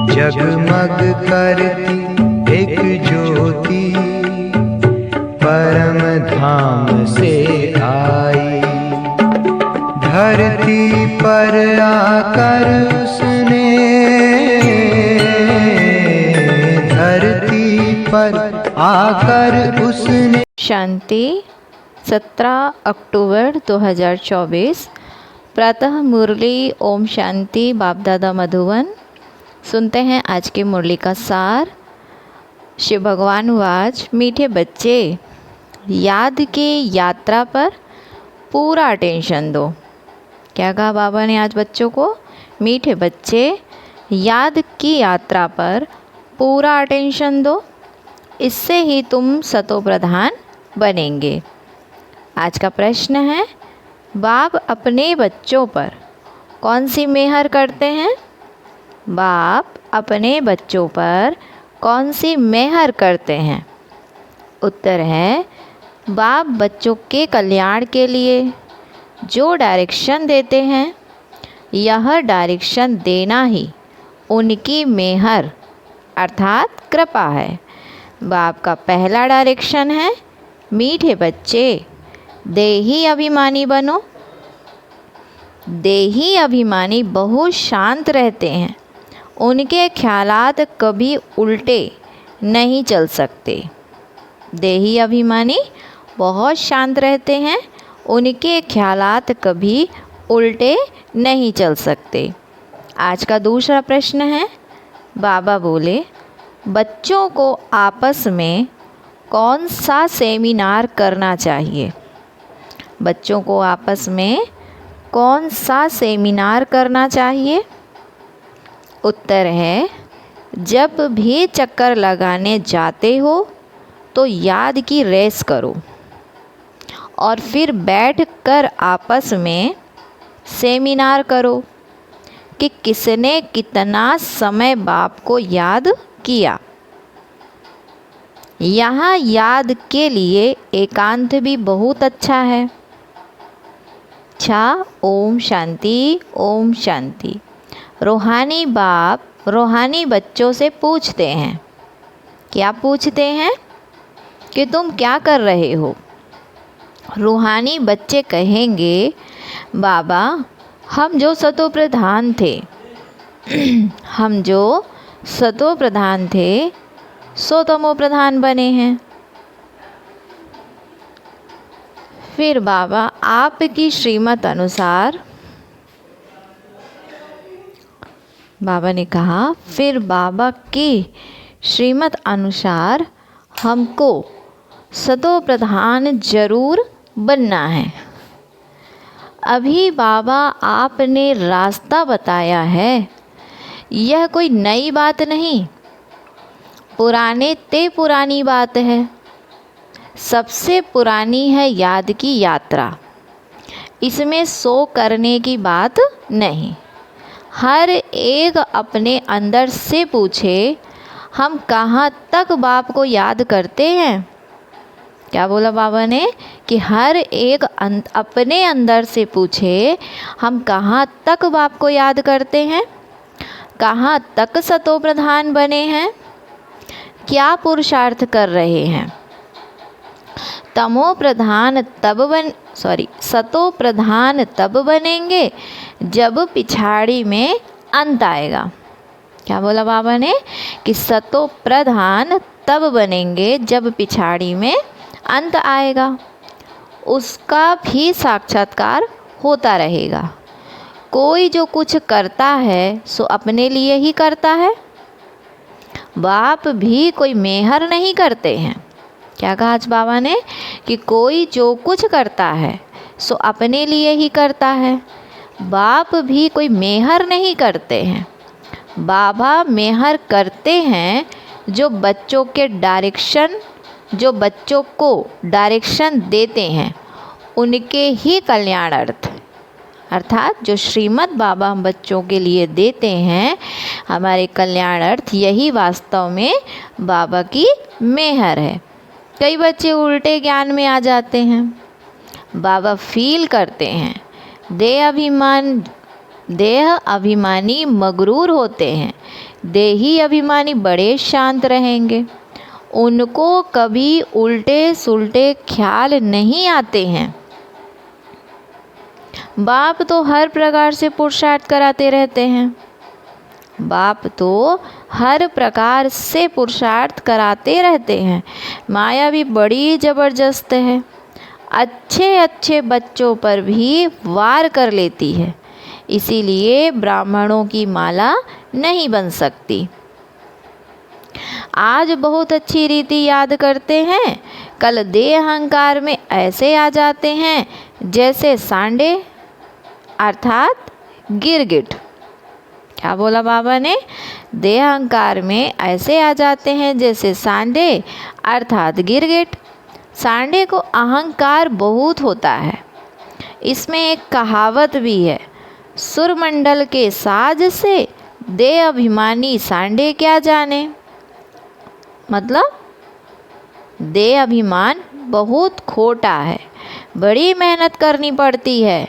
जगमग करती एक ज्योति परम धाम से आई, धरती पर आकर उसने, धरती पर आकर उसने। शांति 17 अक्टूबर 2024 प्रातः मुरली। ओम शांति। बाप दादा मधुबन। सुनते हैं आज की मुरली का सार। शिव भगवान वाच, मीठे बच्चे याद की यात्रा पर पूरा अटेंशन दो। क्या कहा बाबा ने आज बच्चों को? मीठे बच्चे याद की यात्रा पर पूरा अटेंशन दो, इससे ही तुम सतो प्रधान बनेंगे। आज का प्रश्न है, बाप अपने बच्चों पर कौन सी मेहर करते हैं? बाप अपने बच्चों पर कौन सी मेहर करते हैं? उत्तर है, बाप बच्चों के कल्याण के लिए जो डायरेक्शन देते हैं, यह डायरेक्शन देना ही उनकी मेहर अर्थात कृपा है। बाप का पहला डायरेक्शन है, मीठे बच्चे देही अभिमानी बनो। देही अभिमानी बहुत शांत रहते हैं, उनके ख्यालात कभी उल्टे नहीं चल सकते। देही अभिमानी बहुत शांत रहते हैं, उनके ख्यालात कभी उल्टे नहीं चल सकते। आज का दूसरा प्रश्न है, बाबा बोले बच्चों को आपस में कौन सा सेमिनार करना चाहिए? बच्चों को आपस में कौन सा सेमिनार करना चाहिए? उत्तर है, जब भी चक्कर लगाने जाते हो तो याद की रेस करो और फिर बैठ कर आपस में सेमिनार करो कि किसने कितना समय बाप को याद किया। यहाँ याद के लिए एकांत भी बहुत अच्छा है। अच्छा, ओम शांति। ओम शांति। रूहानी बाप रूहानी बच्चों से पूछते हैं। क्या पूछते हैं? कि तुम क्या कर रहे हो? रूहानी बच्चे कहेंगे, बाबा हम जो सतो प्रधान थे हम जो सतो प्रधान थे सो तमो प्रधान बने हैं। फिर बाबा आपकी श्रीमत अनुसार, बाबा ने कहा, फिर बाबा की श्रीमत अनुसार हमको सतो प्रधान जरूर बनना है। अभी बाबा आपने रास्ता बताया है, यह कोई नई बात नहीं, पुराने ते पुरानी बात है। सबसे पुरानी है याद की यात्रा। इसमें सो करने की बात नहीं। हर एक अपने अंदर से पूछे, हम कहाँ तक बाप को याद करते हैं? क्या बोला बाबा ने? कि हर एक अपने अंदर से पूछे, हम कहाँ तक बाप को याद करते हैं? कहाँ तक सतो प्रधान बने हैं? क्या पुरुषार्थ कर रहे हैं? तमो प्रधान सतो प्रधान तब बनेंगे जब पिछाड़ी में अंत आएगा। क्या बोला बाबा ने? कि सतो प्रधान तब बनेंगे जब पिछाड़ी में अंत आएगा। उसका भी साक्षात्कार होता रहेगा। कोई जो कुछ करता है सो अपने लिए ही करता है। बाप भी कोई मेहर नहीं करते हैं। क्या कहा आज बाबा ने? कि कोई जो कुछ करता है सो अपने लिए ही करता है। बाप भी कोई मेहर नहीं करते हैं। बाबा मेहर करते हैं जो बच्चों को डायरेक्शन देते हैं, उनके ही कल्याणार्थ, अर्थात जो श्रीमद् बाबा हम बच्चों के लिए देते हैं, हमारे कल्याणार्थ, यही वास्तव में बाबा की मेहर है। कई बच्चे उल्टे ज्ञान में आ जाते हैं। बाबा फील करते हैं, देह अभिमानी मगरूर होते हैं देही अभिमानी बड़े शांत रहेंगे। उनको कभी उल्टे सुल्टे ख्याल नहीं आते हैं। बाप तो हर प्रकार से पुरुषार्थ कराते रहते हैं। बाप तो हर प्रकार से पुरुषार्थ कराते रहते हैं। माया भी बड़ी ज़बरदस्त है, अच्छे अच्छे बच्चों पर भी वार कर लेती है। इसीलिए ब्राह्मणों की माला नहीं बन सकती। आज बहुत अच्छी रीति याद करते हैं, कल देह अहंकार में ऐसे आ जाते हैं जैसे सांडे अर्थात गिरगिट। क्या बोला बाबा ने? देह अहंकार में ऐसे आ जाते हैं जैसे सांडे अर्थात गिरगिट। सांडे को अहंकार बहुत होता है। इसमें एक कहावत भी है, सुरमंडल के साज से देह अभिमानी सांडे क्या जाने। मतलब देह अभिमान बहुत खोटा है, बड़ी मेहनत करनी पड़ती है।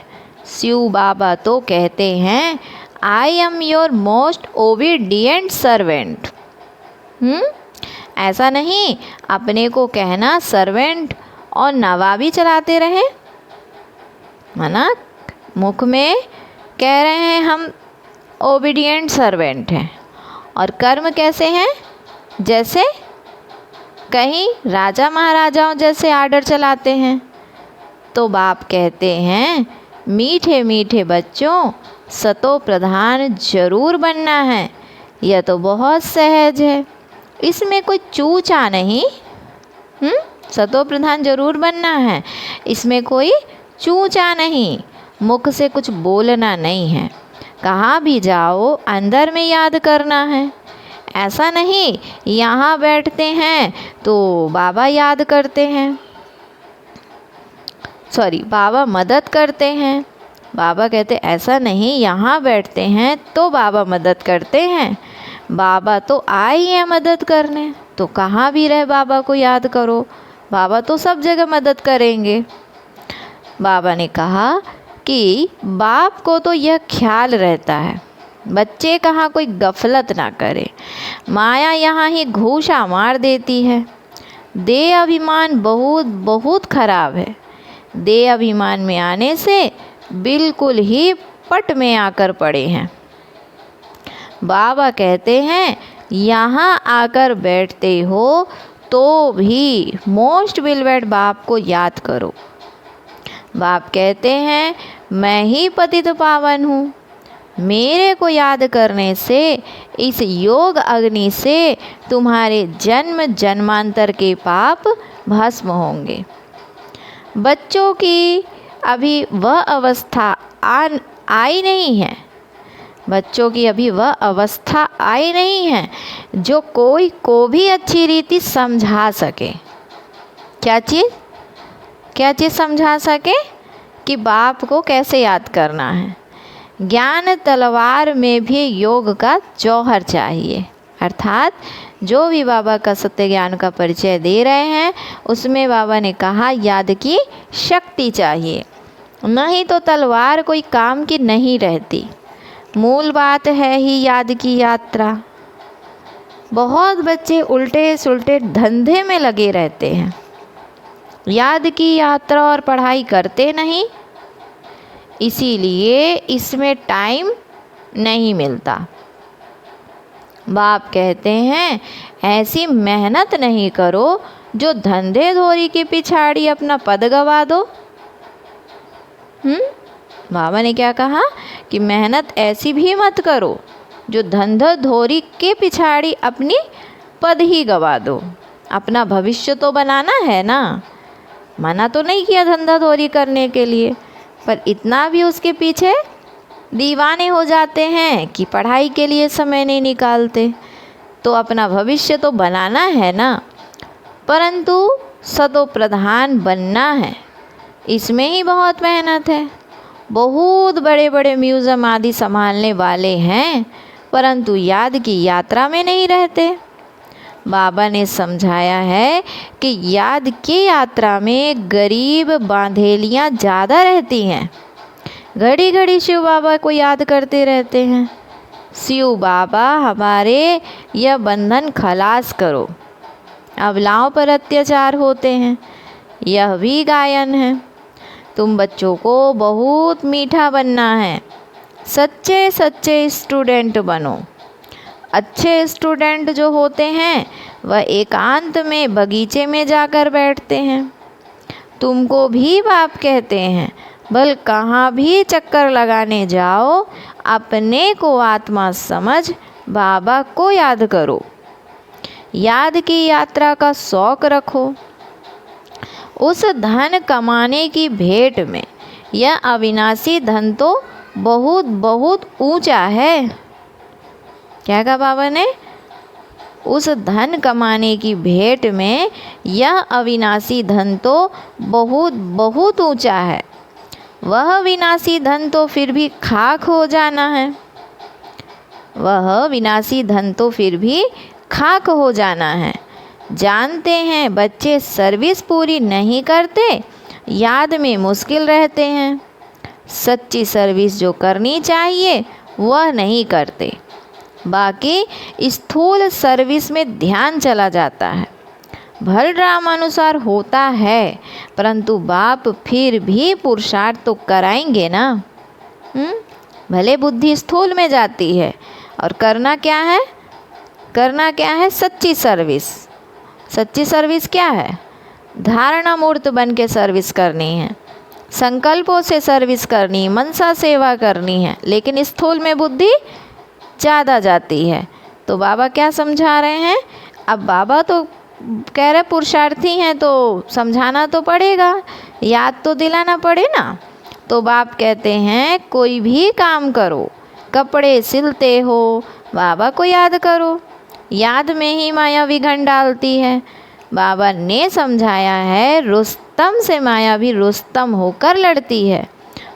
शिव बाबा तो कहते हैं, I am your most obedient servant. ऐसा नहीं अपने को कहना सर्वेंट और नवाबी चलाते रहे, माना मुख में कह रहे हैं हम ओबीडियंट सर्वेंट हैं, और कर्म कैसे हैं? जैसे कहीं राजा महाराजाओं जैसे आर्डर चलाते हैं। तो बाप कहते हैं, मीठे मीठे बच्चों, सतो प्रधान जरूर बनना है। यह तो बहुत सहज है, इसमें कोई चूचा नहीं। सतो प्रधान जरूर बनना है, इसमें कोई चूचा नहीं। मुख से कुछ बोलना नहीं है, कहाँ भी जाओ अंदर में याद करना है। ऐसा नहीं यहाँ बैठते हैं तो बाबा याद करते हैं, बाबा मदद करते हैं। बाबा कहते ऐसा नहीं यहाँ बैठते हैं तो बाबा मदद करते हैं। बाबा तो आए हैं मदद करने, तो कहाँ भी रहे बाबा को याद करो, बाबा तो सब जगह मदद करेंगे। बाबा ने कहा कि बाप को तो यह ख्याल रहता है, बच्चे कहाँ कोई गफलत ना करे। माया यहाँ ही घूसा मार देती है। देह अभिमान बहुत बहुत खराब है। देह अभिमान में आने से बिल्कुल ही पट में आकर पड़े हैं। बाबा कहते हैं, यहाँ आकर बैठते हो तो भी मोस्ट बिलवेड बाप को याद करो। बाप कहते हैं, मैं ही पतित पावन हूँ। मेरे को याद करने से इस योग अग्नि से तुम्हारे जन्म जन्मांतर के पाप भस्म होंगे। बच्चों की अभी वह अवस्था आई नहीं है, बच्चों की अभी वह अवस्था आई नहीं है जो कोई को भी अच्छी रीति समझा सके। क्या चीज़ समझा सके? कि बाप को कैसे याद करना है। ज्ञान तलवार में भी योग का जौहर चाहिए, अर्थात जो भी बाबा का सत्य ज्ञान का परिचय दे रहे हैं उसमें बाबा ने कहा याद की शक्ति चाहिए, नहीं तो तलवार कोई काम की नहीं रहती। मूल बात है ही याद की यात्रा। बहुत बच्चे उल्टे सुल्टे धंधे में लगे रहते हैं, याद की यात्रा और पढ़ाई करते नहीं, इसीलिए इसमें टाइम नहीं मिलता। बाप कहते हैं, ऐसी मेहनत नहीं करो जो धंधे धोरी की पिछाड़ी अपना पद गवा दो। बाबा ने क्या कहा कि मेहनत ऐसी भी मत करो जो धंधा धोरी के पिछाड़ी अपनी पद ही गवा दो। अपना भविष्य तो बनाना है ना। मना तो नहीं किया धंधा धोरी करने के लिए, पर इतना भी उसके पीछे दीवाने हो जाते हैं कि पढ़ाई के लिए समय नहीं निकालते। तो अपना भविष्य तो बनाना है ना, परंतु सतो प्रधान बनना है, इसमें ही बहुत मेहनत है। बहुत बड़े बड़े म्यूज़ियम आदि संभालने वाले हैं, परंतु याद की यात्रा में नहीं रहते। बाबा ने समझाया है कि याद की यात्रा में गरीब बांधेलियाँ ज़्यादा रहती हैं। घड़ी घड़ी शिव बाबा को याद करते रहते हैं, शिव बाबा हमारे यह बंधन खलास करो। अबलाओं पर अत्याचार होते हैं, यह भी गायन है। तुम बच्चों को बहुत मीठा बनना है, सच्चे सच्चे स्टूडेंट बनो। अच्छे स्टूडेंट जो होते हैं वह एकांत में बगीचे में जाकर बैठते हैं। तुमको भी बाप कहते हैं, बल कहाँ भी चक्कर लगाने जाओ, अपने को आत्मा समझ बाबा को याद करो। याद की यात्रा का शौक रखो। उस धन कमाने की भेंट में यह अविनाशी धन तो बहुत बहुत ऊंचा है। क्या कहा बाबा ने? उस धन कमाने की भेंट में यह अविनाशी धन तो बहुत बहुत ऊंचा है। वह विनाशी धन तो फिर भी खाक हो जाना है। वह विनाशी धन तो फिर भी खाक हो जाना है। जानते हैं बच्चे सर्विस पूरी नहीं करते, याद में मुश्किल रहते हैं। सच्ची सर्विस जो करनी चाहिए वह नहीं करते। बाकी स्थूल सर्विस में ध्यान चला जाता है। भल राम अनुसार होता है, परंतु बाप फिर भी पुरुषार्थ तो कराएंगे ना। भले बुद्धि स्थूल में जाती है और करना क्या है? करना क्या है? सच्ची सर्विस। सच्ची सर्विस क्या है? धारणा मूर्त बन के सर्विस करनी है, संकल्पों से सर्विस करनी, मनसा सेवा करनी है। लेकिन स्थूल में बुद्धि ज़्यादा जाती है। तो बाबा क्या समझा रहे हैं? अब बाबा तो कह रहे पुरुषार्थी हैं तो समझाना तो पड़ेगा, याद तो दिलाना पड़े ना। तो बाप कहते हैं कोई भी काम करो, कपड़े सिलते हो, बाबा को याद करो। याद में ही माया विघन डालती है। बाबा ने समझाया है रुस्तम से माया भी रुस्तम होकर लड़ती है।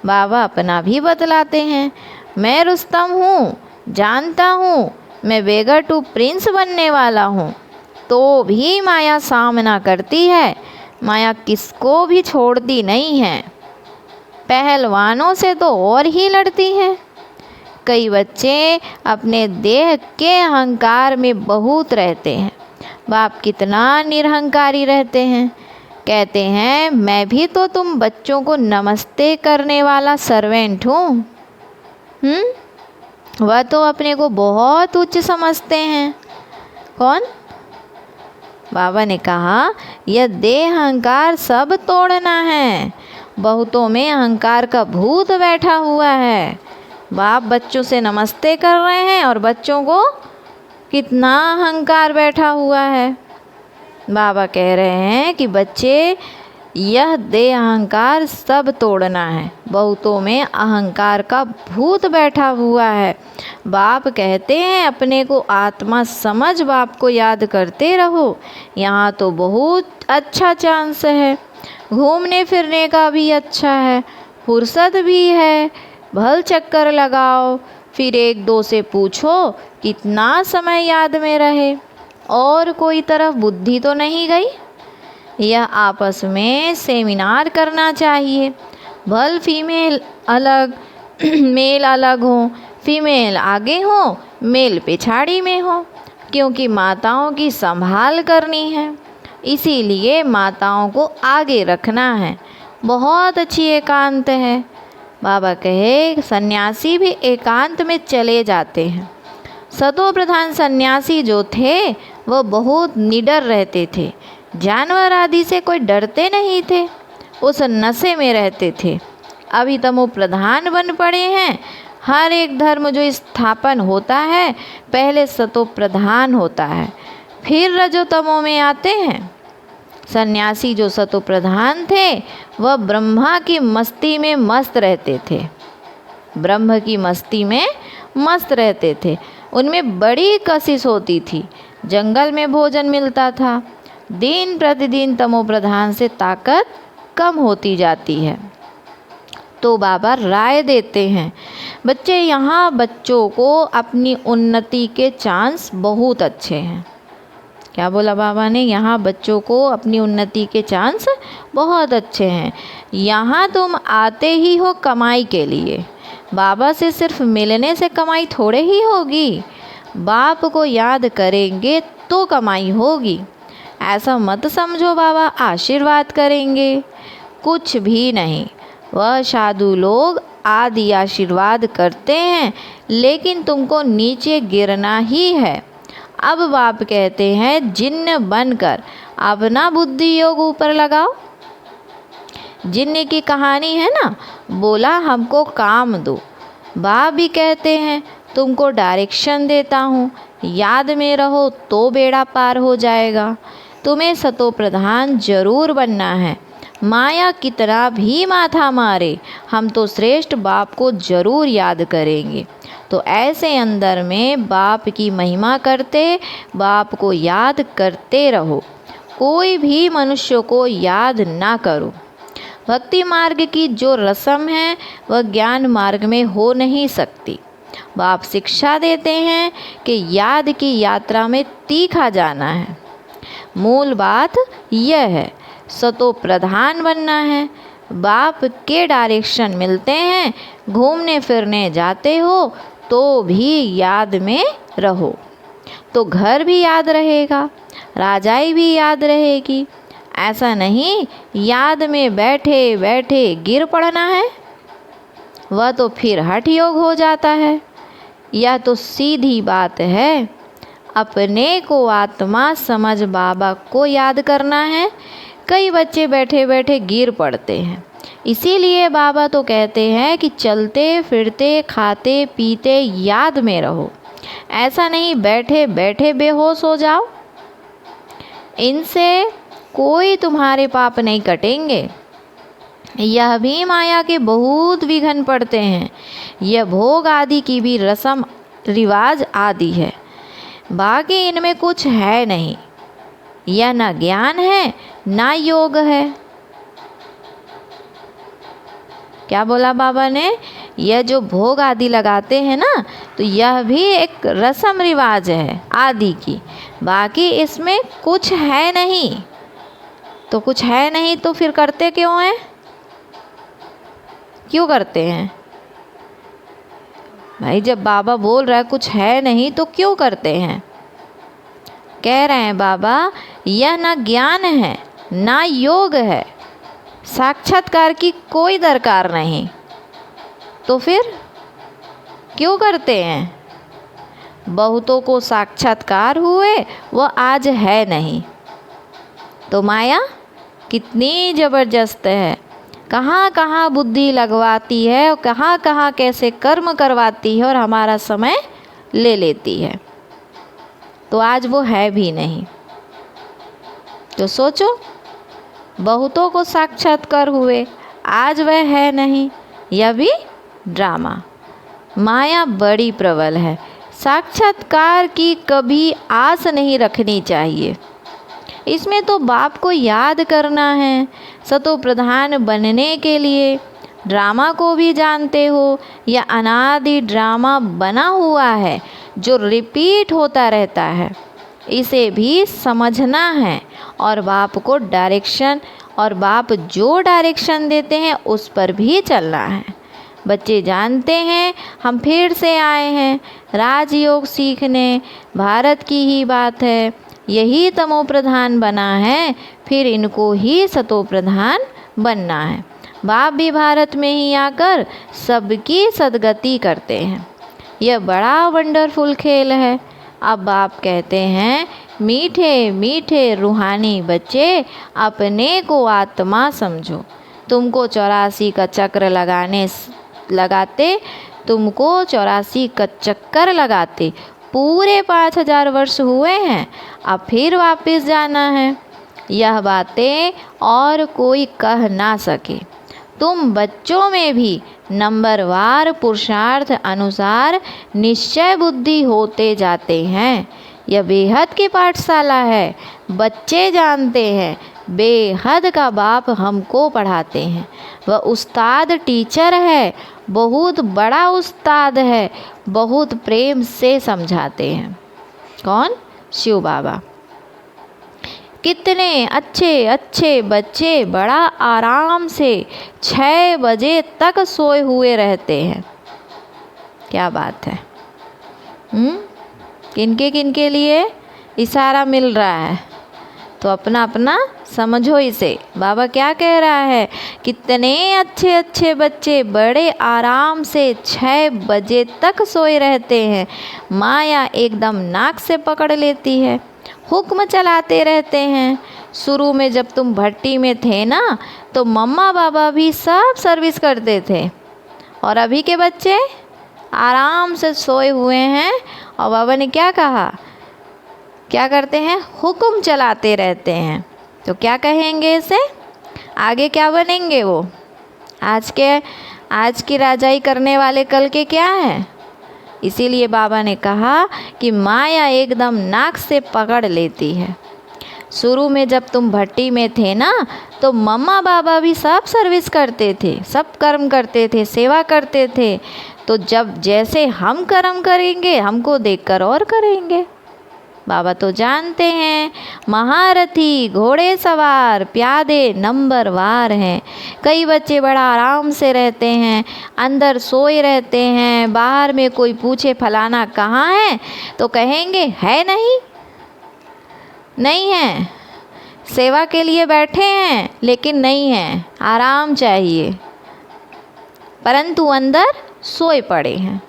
बाबा अपना भी बतलाते हैं, मैं रुस्तम हूँ, जानता हूँ मैं बेगर टू प्रिंस बनने वाला हूँ, तो भी माया सामना करती है। माया किसको भी छोड़ती नहीं है। पहलवानों से तो और ही लड़ती है। कई बच्चे अपने देह के अहंकार में बहुत रहते हैं। बाप कितना निरहंकारी रहते हैं। कहते हैं मैं भी तो तुम बच्चों को नमस्ते करने वाला सर्वेंट हूँ। वह तो अपने को बहुत उच्च समझते हैं। कौन? बाबा ने कहा यह देह अहंकार सब तोड़ना है। बहुतों में अहंकार का भूत बैठा हुआ है। बाप बच्चों से नमस्ते कर रहे हैं और बच्चों को कितना अहंकार बैठा हुआ है। बाबा कह रहे हैं कि बच्चे यह देह अहंकार सब तोड़ना है। बहुतों में अहंकार का भूत बैठा हुआ है। बाप कहते हैं अपने को आत्मा समझ बाप को याद करते रहो। यहाँ तो बहुत अच्छा चांस है, घूमने फिरने का भी अच्छा है, फुर्सत भी है। भल चक्कर लगाओ, फिर एक दो से पूछो कितना समय याद में रहे। और कोई तरफ बुद्धि तो नहीं गई। यह आपस में सेमिनार करना चाहिए। भल फीमेल अलग मेल अलग हो, फीमेल आगे हो, मेल पिछाड़ी में हो, क्योंकि माताओं की संभाल करनी है। इसीलिए माताओं को आगे रखना है। बहुत अच्छी एकांत है। बाबा कहे सन्यासी भी एकांत में चले जाते हैं। सतो प्रधान सन्यासी जो थे वो बहुत निडर रहते थे। जानवर आदि से कोई डरते नहीं थे, उस नशे में रहते थे। अभी तमो प्रधान बन पड़े हैं। हर एक धर्म जो स्थापन होता है पहले सतो प्रधान होता है, फिर रजो तमो में आते हैं। सन्यासी जो सतो प्रधान थे वह ब्रह्मा की मस्ती में मस्त रहते थे। ब्रह्म की मस्ती में मस्त रहते थे। उनमें बड़ी कशिश होती थी। जंगल में भोजन मिलता था। दिन प्रतिदिन तमो प्रधान से ताकत कम होती जाती है। तो बाबा राय देते हैं बच्चे यहाँ बच्चों को अपनी उन्नति के चांस बहुत अच्छे हैं। क्या बोला बाबा ने? यहाँ बच्चों को अपनी उन्नति के चांस बहुत अच्छे हैं। यहाँ तुम आते ही हो कमाई के लिए। बाबा से सिर्फ मिलने से कमाई थोड़े ही होगी, बाप को याद करेंगे तो कमाई होगी। ऐसा मत समझो बाबा आशीर्वाद करेंगे, कुछ भी नहीं। वह साधु लोग आदि आशीर्वाद करते हैं, लेकिन तुमको नीचे गिरना ही है। अब बाप कहते हैं जिन्न बनकर अपना बुद्धि योग ऊपर लगाओ। जिन्न की कहानी है ना, बोला हमको काम दो। बाप भी कहते हैं तुमको डायरेक्शन देता हूँ, याद में रहो तो बेड़ा पार हो जाएगा। तुम्हें सतो प्रधान जरूर बनना है, माया कितना भी माथा मारे, हम तो श्रेष्ठ बाप को जरूर याद करेंगे। तो ऐसे अंदर में बाप की महिमा करते, बाप को याद करते रहो। कोई भी मनुष्य को याद ना करो। भक्ति मार्ग की जो रस्म है वह ज्ञान मार्ग में हो नहीं सकती। बाप शिक्षा देते हैं कि याद की यात्रा में तीखा जाना है। मूल बात यह है, सतो प्रधान बनना है। बाप के डायरेक्शन मिलते हैं, घूमने फिरने जाते हो तो भी याद में रहो, तो घर भी याद रहेगा, राजाई भी याद रहेगी। ऐसा नहीं याद में बैठे बैठे गिर पड़ना है, वह तो फिर हठ योग हो जाता है। यह तो सीधी बात है। अपने को आत्मा समझ बाबा को याद करना है। कई बच्चे बैठे बैठे गिर पड़ते हैं, इसीलिए बाबा तो कहते हैं कि चलते फिरते खाते पीते याद में रहो। ऐसा नहीं बैठे बैठे बेहोश हो जाओ। इनसे कोई तुम्हारे पाप नहीं कटेंगे। यह भी माया के बहुत विघन पड़ते हैं। यह भोग आदि की भी रस्म रिवाज आदि है, बाकी इनमें कुछ है नहीं। यह ना ज्ञान है ना योग है। क्या बोला बाबा ने? यह जो भोग आदि लगाते हैं ना, तो यह भी एक रस्म रिवाज है आदि की, बाकी इसमें कुछ है नहीं। तो कुछ है नहीं तो फिर करते क्यों हैं? क्यों करते हैं भाई? जब बाबा बोल रहा है कुछ है नहीं तो क्यों करते हैं? कह रहे हैं बाबा यह ना ज्ञान है ना योग है, साक्षात्कार की कोई दरकार नहीं, तो फिर क्यों करते हैं? बहुतों को साक्षात्कार हुए वह आज है नहीं। तो माया कितनी ज़बरदस्त है, कहाँ कहाँ बुद्धि लगवाती है और कहाँ कहाँ कैसे कर्म करवाती है और हमारा समय ले लेती है। तो आज वो है भी नहीं। तो सोचो, बहुतों को साक्षात्कार हुए, आज वह है नहीं। यह भी ड्रामा। माया बड़ी प्रबल है। साक्षात्कार की कभी आस नहीं रखनी चाहिए। इसमें तो बाप को याद करना है। सतो प्रधान बनने के लिए ड्रामा को भी जानते हो, या अनादि ड्रामा बना हुआ है जो रिपीट होता रहता है, इसे भी समझना है। और बाप को डायरेक्शन, और बाप जो डायरेक्शन देते हैं उस पर भी चलना है। बच्चे जानते हैं हम फिर से आए हैं राजयोग सीखने, भारत की ही बात है। यही तमो प्रधान बना है, फिर इनको ही सतो प्रधान बनना है। बाप भी भारत में ही आकर सबकी सदगति करते हैं। यह बड़ा वंडरफुल खेल है। अब बाप कहते हैं मीठे मीठे रूहानी बच्चे, अपने को आत्मा समझो। तुमको 84 का चक्र लगाते तुमको 84 का चक्कर लगाते पूरे 5000 वर्ष हुए हैं। अब फिर वापस जाना है। यह बातें और कोई कह ना सके। तुम बच्चों में भी नंबरवार पुरुषार्थ अनुसार निश्चय बुद्धि होते जाते हैं। यह बेहद की पाठशाला है। बच्चे जानते हैं बेहद का बाप हमको पढ़ाते हैं। वह उस्ताद टीचर है, बहुत बड़ा उस्ताद है, बहुत प्रेम से समझाते हैं। कौन? शिव बाबा। कितने अच्छे अच्छे बच्चे बड़ा आराम से 6 बजे तक सोए हुए रहते हैं। क्या बात है। किनके किनके लिए इशारा मिल रहा है, तो अपना अपना समझो इसे। बाबा क्या कह रहा है, कितने अच्छे अच्छे बच्चे बड़े आराम से 6 बजे तक सोए रहते हैं, माया एकदम नाक से पकड़ लेती है, हुक्म चलाते रहते हैं। शुरू में जब तुम भट्टी में थे ना, तो मम्मा बाबा भी सब सर्विस करते थे, और अभी के बच्चे आराम से सोए हुए हैं, और बाबा ने क्या कहा, क्या करते हैं, हुक्म चलाते रहते हैं। तो क्या कहेंगे इसे, आगे क्या बनेंगे वो, आज की राजाई करने वाले कल के क्या हैं। इसीलिए बाबा ने कहा कि माया एकदम नाक से पकड़ लेती है। शुरू में जब तुम भट्टी में थे ना, तो मम्मा बाबा भी सब सर्विस करते थे, सब कर्म करते थे, सेवा करते थे। तो जब जैसे हम कर्म करेंगे, हमको देखकर और करेंगे। बाबा तो जानते हैं, महारथी घोड़े सवार प्यादे नंबरवार हैं। कई बच्चे बड़ा आराम से रहते हैं, अंदर सोए रहते हैं, बाहर में कोई पूछे फलाना कहाँ है, तो कहेंगे है नहीं है, सेवा के लिए बैठे हैं लेकिन नहीं है, आराम चाहिए, परंतु अंदर सोए पड़े हैं।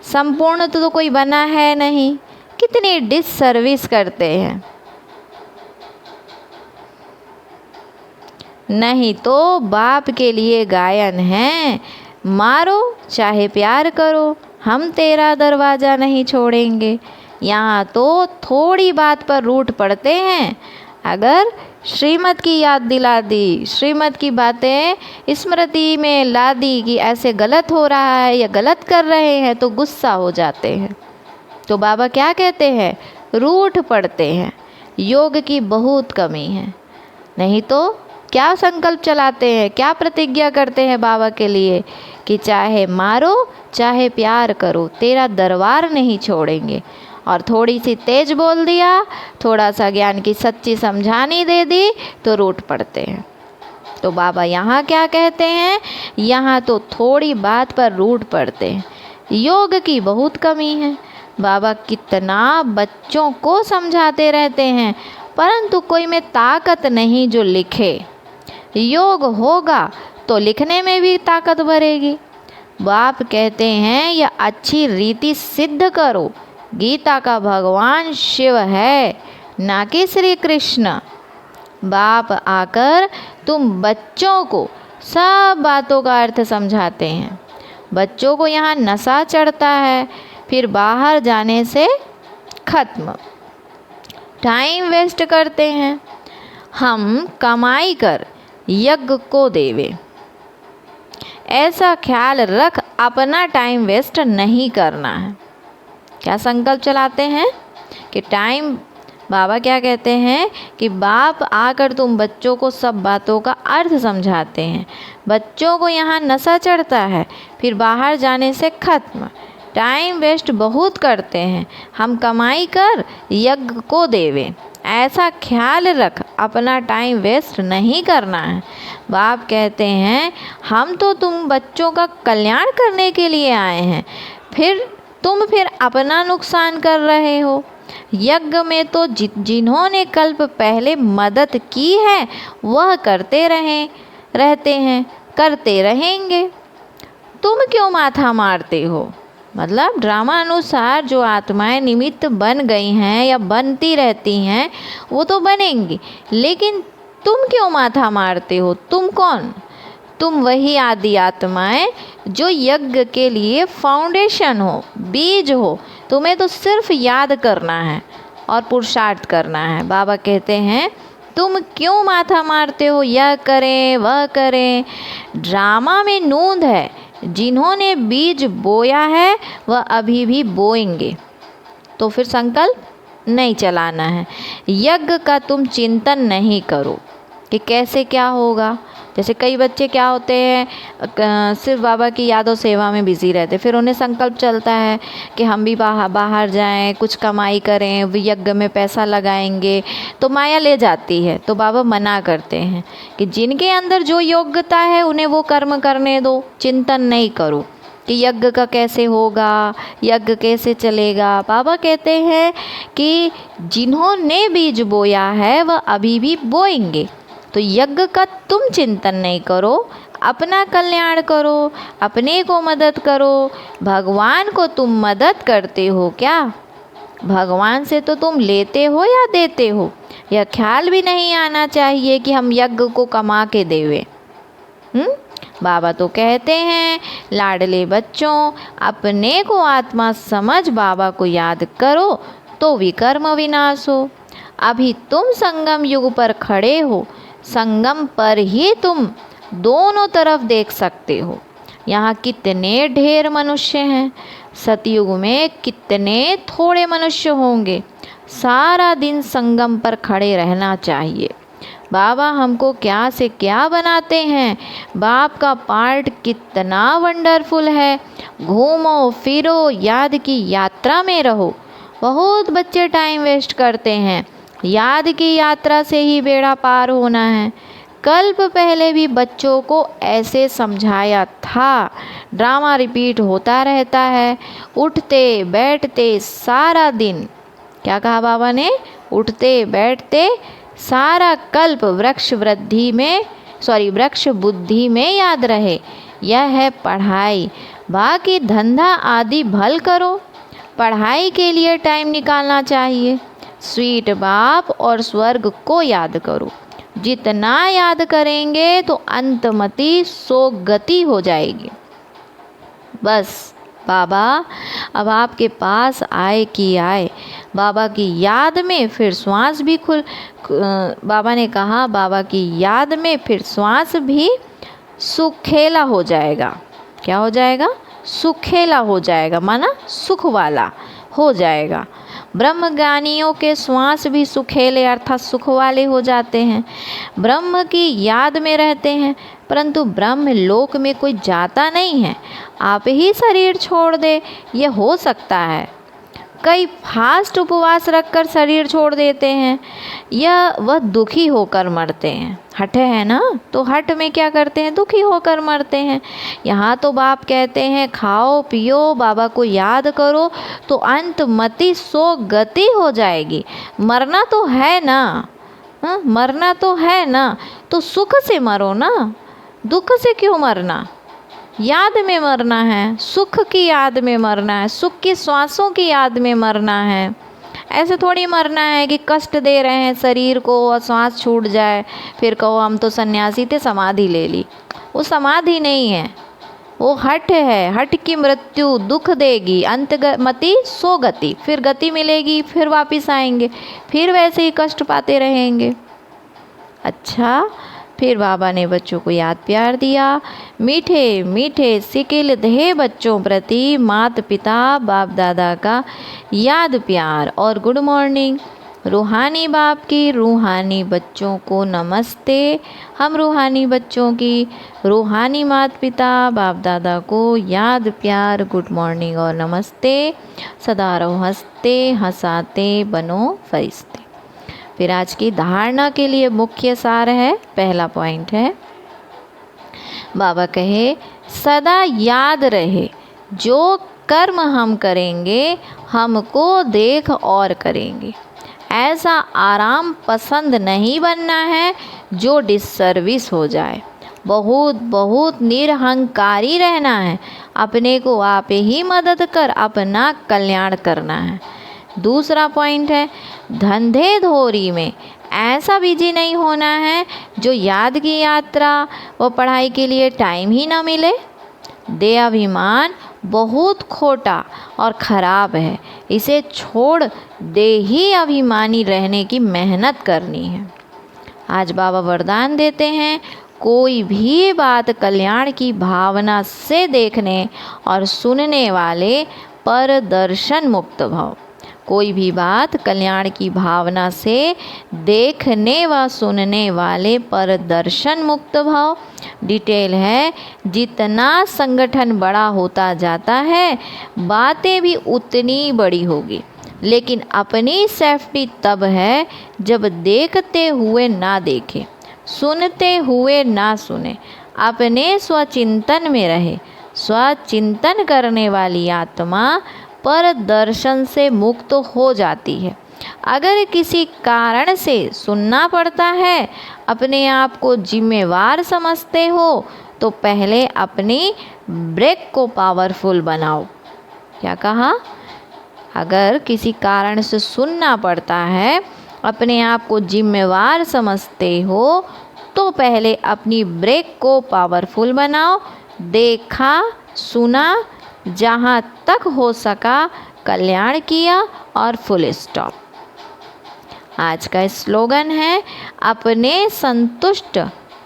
संपूर्ण तो कोई बना है नहीं, कितनी डिससर्विस करते हैं। नहीं तो बाप के लिए गायन है, मारो चाहे प्यार करो, हम तेरा दरवाज़ा नहीं छोड़ेंगे। यहाँ तो थोड़ी बात पर रूठ पड़ते हैं। अगर श्रीमत की याद दिला दी, श्रीमत की बातें स्मृति में ला दी कि ऐसे गलत हो रहा है या गलत कर रहे हैं, तो गुस्सा हो जाते हैं। तो बाबा क्या कहते हैं, रूठ पड़ते हैं। योग की बहुत कमी है। नहीं तो क्या संकल्प चलाते हैं, क्या प्रतिज्ञा करते हैं बाबा के लिए कि चाहे मारो चाहे प्यार करो, तेरा दरबार नहीं छोड़ेंगे। और थोड़ी सी तेज बोल दिया, थोड़ा सा ज्ञान की सच्ची समझानी दे दी, तो रूठ पड़ते हैं। तो बाबा यहाँ क्या कहते हैं, यहाँ तो थोड़ी बात पर रूठ पड़ते हैं। योग की बहुत कमी है। बाबा कितना बच्चों को समझाते रहते हैं, परंतु कोई में ताकत नहीं जो लिखे। योग होगा तो लिखने में भी ताकत बढ़ेगी। बाप कहते हैं यह अच्छी रीति सिद्ध करो। गीता का भगवान शिव है, ना कि श्री कृष्ण। बाप आकर तुम बच्चों को सब बातों का अर्थ समझाते हैं। बच्चों को यहाँ नशा चढ़ता है, फिर बाहर जाने से खत्म, टाइम वेस्ट करते हैं। हम कमाई कर यज्ञ को देवे, ऐसा ख्याल रख, अपना टाइम वेस्ट नहीं करना है। क्या संकल्प चलाते हैं कि टाइम, बाबा क्या कहते हैं कि बाप आकर तुम बच्चों को सब बातों का अर्थ समझाते हैं। बच्चों को यहाँ नशा चढ़ता है, फिर बाहर जाने से खत्म, टाइम वेस्ट बहुत करते हैं। हम कमाई कर यज्ञ को देवे, ऐसा ख्याल रख, अपना टाइम वेस्ट नहीं करना है। बाप कहते हैं हम तो तुम बच्चों का कल्याण करने के लिए आए हैं, फिर अपना नुकसान कर रहे हो। यज्ञ में तो जिन्होंने कल्प पहले मदद की है वह करते रहते हैं, करते रहेंगे। तुम क्यों माथा मारते हो? मतलब ड्रामा अनुसार जो आत्माएं निमित्त बन गई हैं या बनती रहती हैं वो तो बनेंगी, लेकिन तुम क्यों माथा मारते हो? तुम कौन? तुम वही आदि आत्माएं जो यज्ञ के लिए फाउंडेशन हो, बीज हो। तुम्हें तो सिर्फ याद करना है और पुरुषार्थ करना है। बाबा कहते हैं तुम क्यों माथा मारते हो, यह करें वह करें। ड्रामा में नूंद है, जिन्होंने बीज बोया है वह अभी भी बोएंगे। तो फिर संकल्प नहीं चलाना है। यज्ञ का तुम चिंतन नहीं करो कि कैसे क्या होगा। जैसे कई बच्चे क्या होते हैं, सिर्फ बाबा की यादों सेवा में बिज़ी रहते, फिर उन्हें संकल्प चलता है कि हम भी बाहर जाएं, कुछ कमाई करें, यज्ञ में पैसा लगाएंगे, तो माया ले जाती है। तो बाबा मना करते हैं कि जिनके अंदर जो योग्यता है उन्हें वो कर्म करने दो, चिंतन नहीं करो। कि यज्ञ का कैसे होगा, यज्ञ कैसे चलेगा। बाबा कहते हैं कि जिन्होंने बीज बोया है वह अभी भी बोएंगे। तो यज्ञ का तुम चिंतन नहीं करो, अपना कल्याण करो, अपने को मदद करो। भगवान को तुम मदद करते हो क्या? भगवान से तो तुम लेते हो या देते हो? यह ख्याल भी नहीं आना चाहिए कि हम यज्ञ को कमा के देवे। बाबा तो कहते हैं, लाडले बच्चों, अपने को आत्मा समझ बाबा को याद करो तो विकर्म विनाश हो। अभी तुम संगम युग पर खड़े हो, संगम पर ही तुम दोनों तरफ देख सकते हो। यहाँ कितने ढेर मनुष्य हैं, सतयुग में कितने थोड़े मनुष्य होंगे। सारा दिन संगम पर खड़े रहना चाहिए। बाबा हमको क्या से क्या बनाते हैं। बाप का पार्ट कितना वंडरफुल है। घूमो फिरो, याद की यात्रा में रहो। बहुत बच्चे टाइम वेस्ट करते हैं, याद की यात्रा से ही बेड़ा पार होना है। कल्प पहले भी बच्चों को ऐसे समझाया था। ड्रामा रिपीट होता रहता है। उठते बैठते सारा दिन, क्या कहा बाबा ने? उठते बैठते सारा कल्प वृक्ष बुद्धि में याद रहे। यह है पढ़ाई। बाकी धंधा आदि भल करो, पढ़ाई के लिए टाइम निकालना चाहिए। स्वीट बाप और स्वर्ग को याद करो। जितना याद करेंगे तो अंतमति सोगति हो जाएगी। बस बाबा अब आपके पास आए कि आए। बाबा की याद में फिर श्वास भी बाबा ने कहा, बाबा की याद में फिर श्वास भी सुखेला हो जाएगा। क्या हो जाएगा? सुखेला हो जाएगा, माना सुख वाला हो जाएगा। ब्रह्मज्ञानियों के श्वास भी सुखेले अर्थात सुख वाले हो जाते हैं। ब्रह्म की याद में रहते हैं, परंतु ब्रह्म लोक में कोई जाता नहीं है। आप ही शरीर छोड़ दे, ये हो सकता है। कई फास्ट उपवास रखकर शरीर छोड़ देते हैं, वह दुखी होकर मरते हैं। हठ है ना, तो हठ में क्या करते हैं? दुखी होकर मरते हैं। यहाँ तो बाप कहते हैं खाओ पियो, बाबा को याद करो तो अंतमति सो गति हो जाएगी। मरना तो है ना, मरना तो है ना, तो सुख से मरो ना, दुख से क्यों मरना? याद में मरना है, सुख की याद में मरना है, सुख की श्वासों की याद में मरना है। ऐसे थोड़ी मरना है कि कष्ट दे रहे हैं शरीर को और श्वास छूट जाए फिर कहो हम तो सन्यासी थे, समाधि ले ली। वो समाधि नहीं है, वो हठ है। हठ की मृत्यु दुख देगी, अंतमति सो गति, फिर गति मिलेगी, फिर वापस आएंगे, फिर वैसे ही कष्ट पाते रहेंगे। अच्छा, फिर बाबा ने बच्चों को याद प्यार दिया। मीठे मीठे सिकिल दे बच्चों प्रति माता पिता बाप दादा का याद प्यार और गुड मॉर्निंग। रूहानी बाप की रूहानी बच्चों को नमस्ते। हम रूहानी बच्चों की रूहानी माता पिता बाप दादा को याद प्यार, गुड मॉर्निंग और नमस्ते। सदा रहो हंसते हंसाते, बनो फरिश्ते। फिर आज की धारणा के लिए मुख्य सार है, पहला पॉइंट है, बाबा कहे सदा याद रहे जो कर्म हम करेंगे हमको देख और करेंगे। ऐसा आराम पसंद नहीं बनना है जो डिससर्विस हो जाए। बहुत बहुत निरहंकारी रहना है, अपने को आप ही मदद कर अपना कल्याण करना है। दूसरा पॉइंट है, धंधे धोरी में ऐसा बिजी नहीं होना है जो याद की यात्रा व पढ़ाई के लिए टाइम ही ना मिले। देहाभिमान बहुत खोटा और ख़राब है, इसे छोड़ दे ही अभिमानी रहने की मेहनत करनी है। आज बाबा वरदान देते हैं, कोई भी बात कल्याण की भावना से देखने और सुनने वाले पर दर्शन मुक्त भव। कोई भी बात कल्याण की भावना से देखने व सुनने वाले पर दर्शन मुक्त भाव। डिटेल है, जितना संगठन बड़ा होता जाता है बातें भी उतनी बड़ी होगी, लेकिन अपनी सेफ्टी तब है जब देखते हुए ना देखे, सुनते हुए ना सुने, अपने स्वचिंतन में रहे, स्वचिंतन करने वाली आत्मा पर दर्शन से मुक्त हो जाती है। अगर किसी कारण से सुनना पड़ता है, अपने आप को जिम्मेवार समझते हो, तो पहले अपनी ब्रेक को पावरफुल बनाओ। क्या कहा? अगर किसी कारण से सुनना पड़ता है, अपने आप को जिम्मेवार समझते हो, तो पहले अपनी ब्रेक को पावरफुल बनाओ। देखा, सुना, जहाँ तक हो सका कल्याण किया और फुल स्टॉप। आज का स्लोगन है, अपने संतुष्ट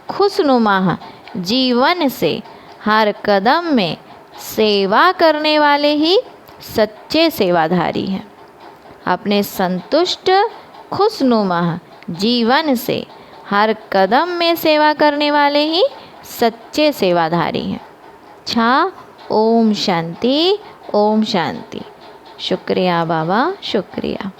खुशनुमा जीवन से हर कदम में सेवा करने वाले ही सच्चे सेवाधारी हैं। अपने संतुष्ट खुशनुमा जीवन से हर कदम में सेवा करने वाले ही सच्चे सेवाधारी हैं। अच्छा, ओम शांति, ओम शांति। शुक्रिया बाबा, शुक्रिया।